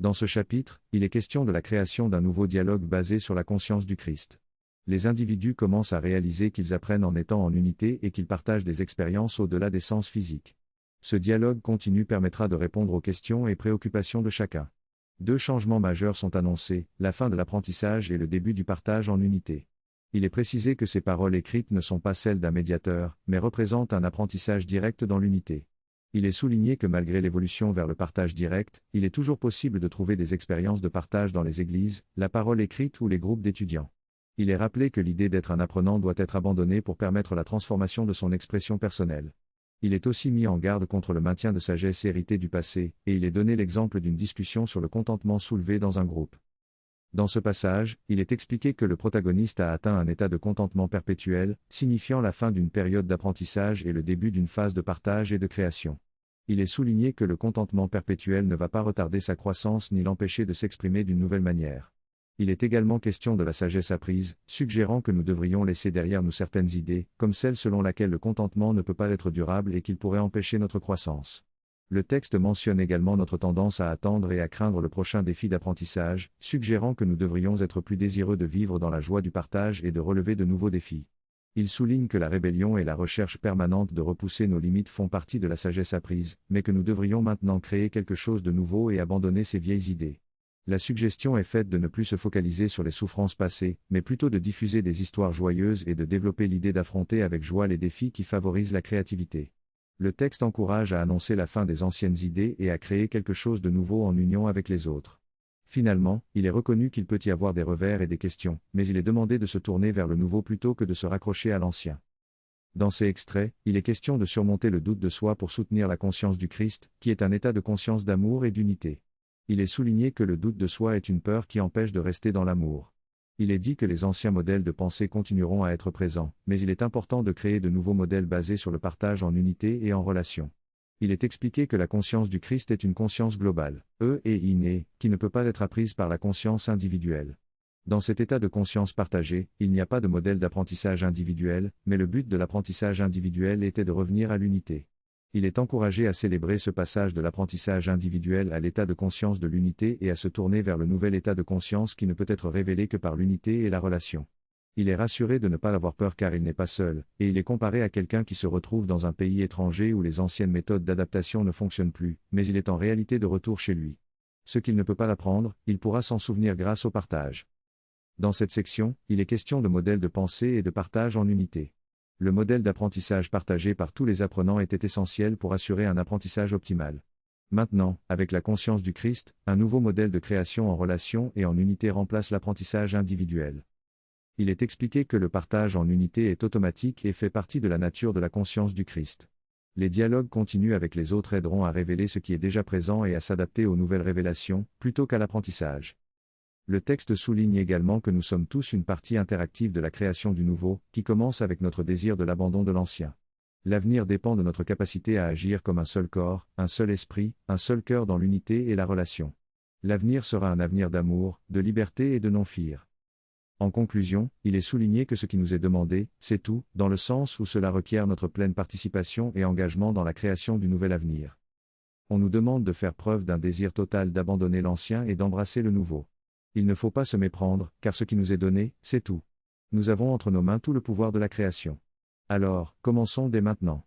Dans ce chapitre, il est question de la création d'un nouveau dialogue basé sur la conscience du Christ. Les individus commencent à réaliser qu'ils apprennent en étant en unité et qu'ils partagent des expériences au-delà des sens physiques. Ce dialogue continu permettra de répondre aux questions et préoccupations de chacun. Deux changements majeurs sont annoncés, la fin de l'apprentissage et le début du partage en unité. Il est précisé que ces paroles écrites ne sont pas celles d'un médiateur, mais représentent un apprentissage direct dans l'unité. Il est souligné que malgré l'évolution vers le partage direct, il est toujours possible de trouver des expériences de partage dans les églises, la parole écrite ou les groupes d'étudiants. Il est rappelé que l'idée d'être un apprenant doit être abandonnée pour permettre la transformation de son expression personnelle. Il est aussi mis en garde contre le maintien de sagesse héritée du passé, et il est donné l'exemple d'une discussion sur le contentement soulevée dans un groupe. Dans ce passage, il est expliqué que le protagoniste a atteint un état de contentement perpétuel, signifiant la fin d'une période d'apprentissage et le début d'une phase de partage et de création. Il est souligné que le contentement perpétuel ne va pas retarder sa croissance ni l'empêcher de s'exprimer d'une nouvelle manière. Il est également question de la sagesse apprise, suggérant que nous devrions laisser derrière nous certaines idées, comme celle selon laquelle le contentement ne peut pas être durable et qu'il pourrait empêcher notre croissance. Le texte mentionne également notre tendance à attendre et à craindre le prochain défi d'apprentissage, suggérant que nous devrions être plus désireux de vivre dans la joie du partage et de relever de nouveaux défis. Il souligne que la rébellion et la recherche permanente de repousser nos limites font partie de la sagesse apprise, mais que nous devrions maintenant créer quelque chose de nouveau et abandonner ces vieilles idées. La suggestion est faite de ne plus se focaliser sur les souffrances passées, mais plutôt de diffuser des histoires joyeuses et de développer l'idée d'affronter avec joie les défis qui favorisent la créativité. Le texte encourage à annoncer la fin des anciennes idées et à créer quelque chose de nouveau en union avec les autres. Finalement, il est reconnu qu'il peut y avoir des revers et des questions, mais il est demandé de se tourner vers le nouveau plutôt que de se raccrocher à l'ancien. Dans ces extraits, il est question de surmonter le doute de soi pour soutenir la conscience du Christ, qui est un état de conscience d'amour et d'unité. Il est souligné que le doute de soi est une peur qui empêche de rester dans l'amour. Il est dit que les anciens modèles de pensée continueront à être présents, mais il est important de créer de nouveaux modèles basés sur le partage en unité et en relation. Il est expliqué que la conscience du Christ est une conscience globale, et innée, qui ne peut pas être apprise par la conscience individuelle. Dans cet état de conscience partagée, il n'y a pas de modèle d'apprentissage individuel, mais le but de l'apprentissage individuel était de revenir à l'unité. Il est encouragé à célébrer ce passage de l'apprentissage individuel à l'état de conscience de l'unité et à se tourner vers le nouvel état de conscience qui ne peut être révélé que par l'unité et la relation. Il est rassuré de ne pas avoir peur car il n'est pas seul, et il est comparé à quelqu'un qui se retrouve dans un pays étranger où les anciennes méthodes d'adaptation ne fonctionnent plus, mais il est en réalité de retour chez lui. Ce qu'il ne peut pas apprendre, il pourra s'en souvenir grâce au partage. Dans cette section, il est question de modèles de pensée et de partage en unité. Le modèle d'apprentissage partagé par tous les apprenants était essentiel pour assurer un apprentissage optimal. Maintenant, avec la conscience du Christ, un nouveau modèle de création en relation et en unité remplace l'apprentissage individuel. Il est expliqué que le partage en unité est automatique et fait partie de la nature de la conscience du Christ. Les dialogues continus avec les autres aideront à révéler ce qui est déjà présent et à s'adapter aux nouvelles révélations, plutôt qu'à l'apprentissage. Le texte souligne également que nous sommes tous une partie interactive de la création du nouveau, qui commence avec notre désir de l'abandon de l'ancien. L'avenir dépend de notre capacité à agir comme un seul corps, un seul esprit, un seul cœur dans l'unité et la relation. L'avenir sera un avenir d'amour, de liberté et de non-fear. En conclusion, il est souligné que ce qui nous est demandé, c'est tout, dans le sens où cela requiert notre pleine participation et engagement dans la création du nouvel avenir. On nous demande de faire preuve d'un désir total d'abandonner l'ancien et d'embrasser le nouveau. Il ne faut pas se méprendre, car ce qui nous est donné, c'est tout. Nous avons entre nos mains tout le pouvoir de la création. Alors, commençons dès maintenant.